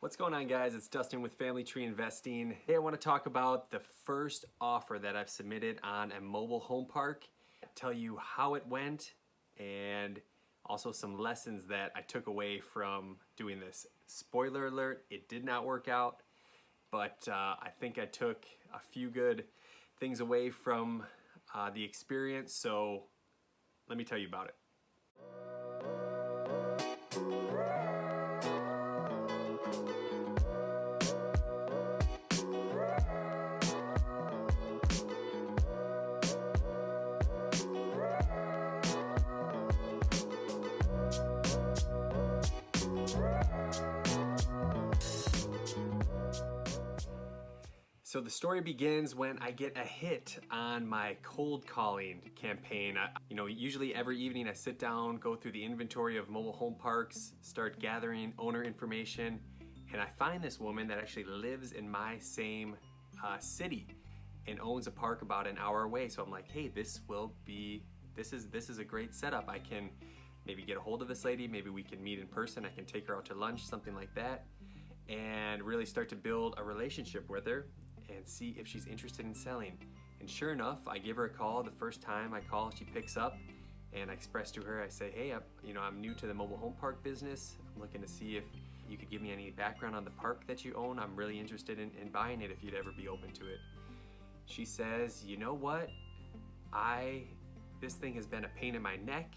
What's going on, guys? It's Dustin with Family Tree Investing. Today I want to talk about the first offer that I've submitted on a mobile home park, tell you how it went, and also some lessons that I took away from doing this. Spoiler alert, it did not work out, but I think I took a few good things away from the experience, so let me tell you about it. So the story begins when I get a hit on my cold calling campaign. Usually every evening I sit down, go through the inventory of mobile home parks, start gathering owner information, and I find this woman that actually lives in my same city and owns a park about an hour away. So I'm like, hey, this is a great setup. I can maybe get a hold of this lady, maybe we can meet in person, I can take her out to lunch, something like that, and really start to build a relationship with her and see if she's interested in selling. And sure enough, I give her a call. The first time I call, she picks up, and I express to her, I say, hey, I'm new to the mobile home park business. I'm looking to see if you could give me any background on the park that you own. I'm really interested in buying it if you'd ever be open to it. She says, you know what? This thing has been a pain in my neck.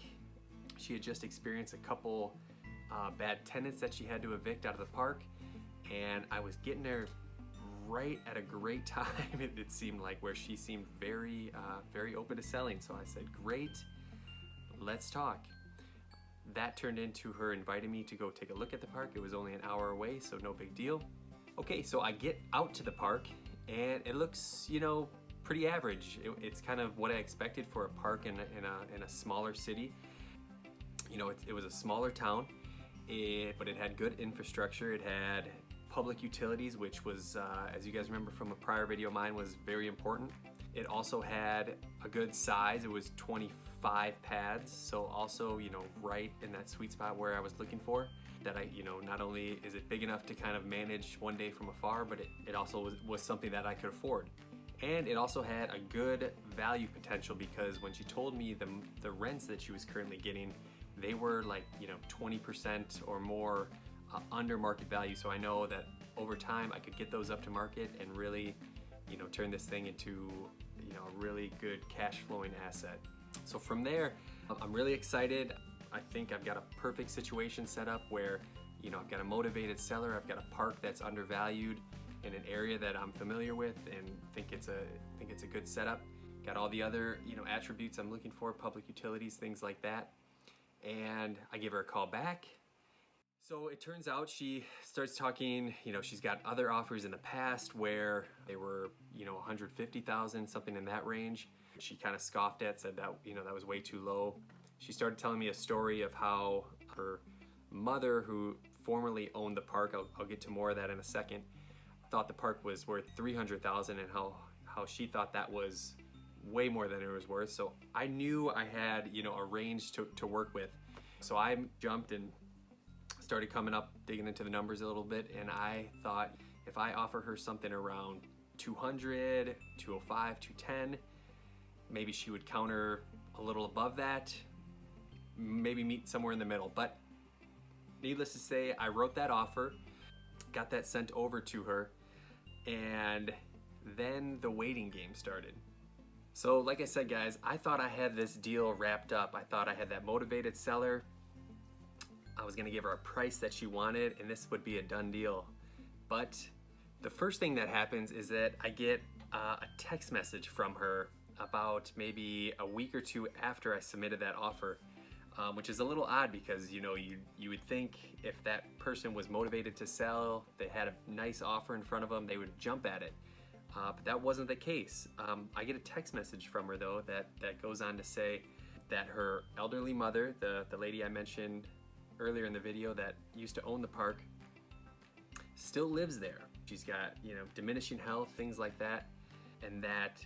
She had just experienced a couple bad tenants that she had to evict out of the park, and I was getting her right at a great time, it seemed like, where she seemed very open to selling. So I said, great, let's talk. That turned into her inviting me to go take a look at the park. It was only an hour away, so no big deal. Okay, so I get out to the park and it looks, pretty average. It's kind of what I expected for a park in a smaller city. It was a smaller town, but it had good infrastructure. It had public utilities, which was, as you guys remember from a prior video of mine, was very important. It also had a good size. It was 25 pads, so also, right in that sweet spot where I was looking for. That not only is it big enough to kind of manage one day from afar, but it also was something that I could afford. And it also had a good value potential, because when she told me the rents that she was currently getting, they were like, 20% or more under market value. So I know that over time I could get those up to market and really, turn this thing into, a really good cash flowing asset. So from there, I'm really excited. I think I've got a perfect situation set up where, I've got a motivated seller, I've got a park that's undervalued in an area that I'm familiar with and think it's a good setup. Got all the other, attributes I'm looking for, public utilities, things like that. And I give her a call back. So it turns out she starts talking, she's got other offers in the past where they were, 150,000, something in that range. She kind of scoffed at, said that, that was way too low. She started telling me a story of how her mother, who formerly owned the park, I'll get to more of that in a second, thought the park was worth 300,000, and how she thought that was way more than it was worth. So I knew I had, a range to work with. So I jumped and started coming up, digging into the numbers a little bit, and I thought if I offer her something around 200, 205, 210, maybe she would counter a little above that, maybe meet somewhere in the middle. But needless to say, I wrote that offer, got that sent over to her, and then the waiting game started. So like I said, guys, I thought I had this deal wrapped up. I thought I had that motivated seller. I was gonna give her a price that she wanted, and this would be a done deal. But the first thing that happens is that I get a text message from her about maybe a week or two after I submitted that offer, which is a little odd because, you would think if that person was motivated to sell, they had a nice offer in front of them, they would jump at it. But that wasn't the case. I get a text message from her, though, that goes on to say that her elderly mother, the lady I mentioned earlier in the video that used to own the park, still lives there. She's got, diminishing health, things like that, and that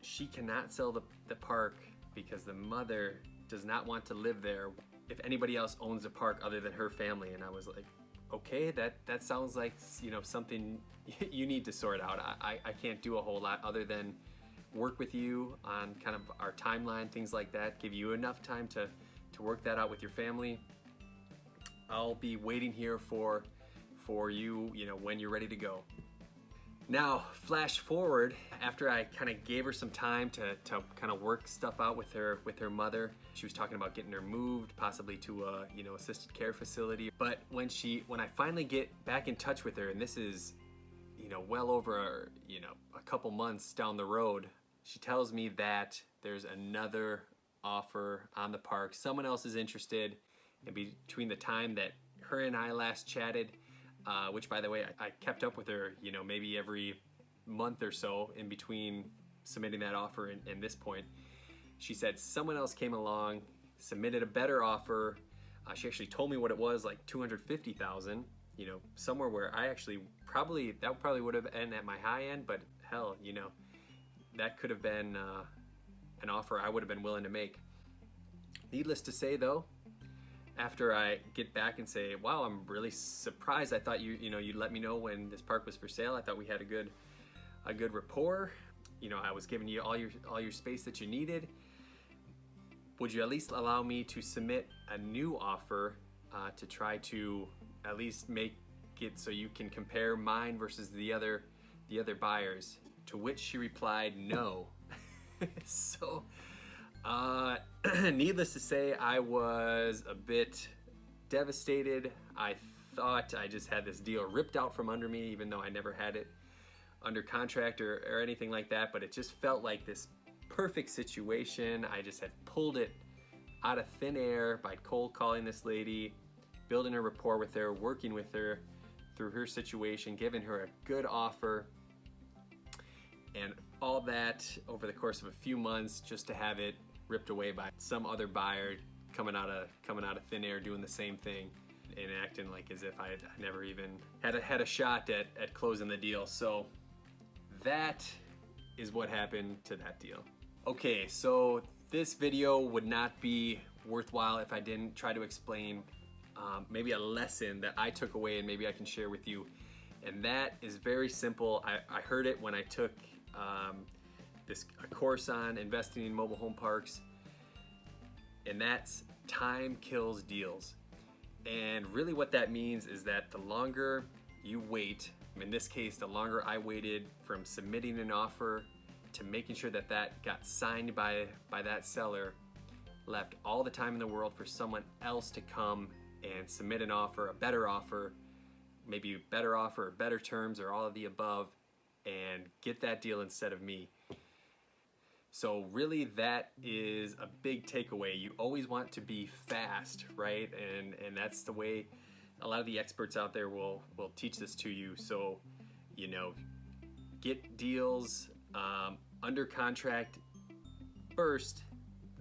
she cannot sell the park because the mother does not want to live there if anybody else owns the park other than her family. And I was like, okay, that sounds like, you know, something you need to sort out. I can't do a whole lot other than work with you on kind of our timeline, things like that, give you enough time to work that out with your family. I'll be waiting here for you, you know, when you're ready to go. Now, flash forward, after I kind of gave her some time to kind of work stuff out with her mother. She was talking about getting her moved, possibly to a, you know, assisted care facility. But when I finally get back in touch with her, and this is, you know, well over, you know, a couple months down the road, she tells me that there's another offer on the park. Someone else is interested. And between the time that her and I last chatted, which, by the way, I kept up with her, you know, maybe every month or so in between submitting that offer and this point, she said someone else came along, submitted a better offer. She actually told me what it was, like $250,000, you know, somewhere where I actually that probably would have been at my high end, but hell, you know, that could have been an offer I would have been willing to make. Needless to say, though, after I get back and say, wow, I'm really surprised. I thought you'd let me know when this park was for sale. I thought we had a good rapport. You know, I was giving you all your space that you needed. Would you at least allow me to submit a new offer to try to at least make it so you can compare mine versus the other buyers? To which she replied, no. So, needless to say, I was a bit devastated. I thought I just had this deal ripped out from under me, even though I never had it under contract or anything like that, but it just felt like this perfect situation. I just had pulled it out of thin air by cold calling this lady, building a rapport with her, working with her through her situation, giving her a good offer, and all that over the course of a few months, just to have it ripped away by some other buyer coming out of thin air doing the same thing and acting like as if I never even had a shot at closing the deal. So that is what happened to that deal. Okay, so this video would not be worthwhile if I didn't try to explain maybe a lesson that I took away and maybe I can share with you. And that is very simple. I heard it when I took a course on investing in mobile home parks, and that's time kills deals. And really what that means is that the longer you wait, in this case, the longer I waited from submitting an offer to making sure that got signed by that seller, left all the time in the world for someone else to come and submit an offer, a better offer, maybe a better offer or better terms or all of the above, and get that deal instead of me. So really that is a big takeaway. You always want to be fast, right? And that's the way a lot of the experts out there will teach this to you. So, you know, get deals under contract first,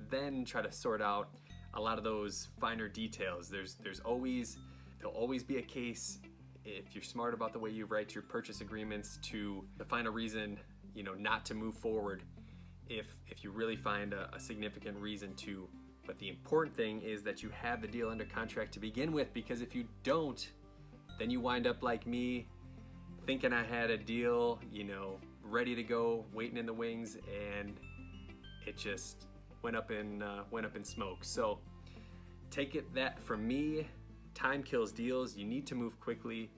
then try to sort out a lot of those finer details. There'll always be a case, if you're smart about the way you write your purchase agreements, to find a reason, you know, not to move forward if you really find a significant reason to. But the important thing is that you have the deal under contract to begin with, because if you don't, then you wind up like me, thinking I had a deal, you know, ready to go, waiting in the wings, and it just went up in smoke. So take that from me. Time kills deals. You need to move quickly.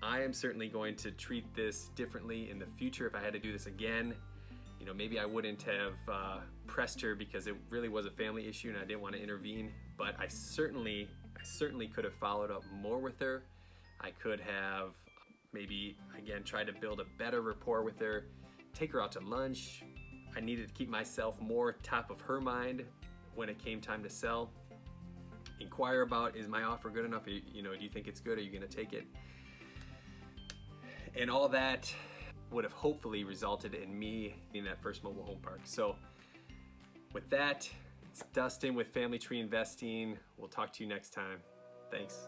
I am certainly going to treat this differently in the future. If I had to do this again, you know, maybe I wouldn't have pressed her because it really was a family issue and I didn't want to intervene. But I certainly could have followed up more with her. I could have maybe, again, tried to build a better rapport with her, take her out to lunch. I needed to keep myself more top of her mind when it came time to sell. Inquire about, is my offer good enough? You know, do you think it's good? Are you going to take it? And all that would have hopefully resulted in me in that first mobile home park. So with that, it's Dustin with Family Tree Investing. We'll talk to you next time. Thanks.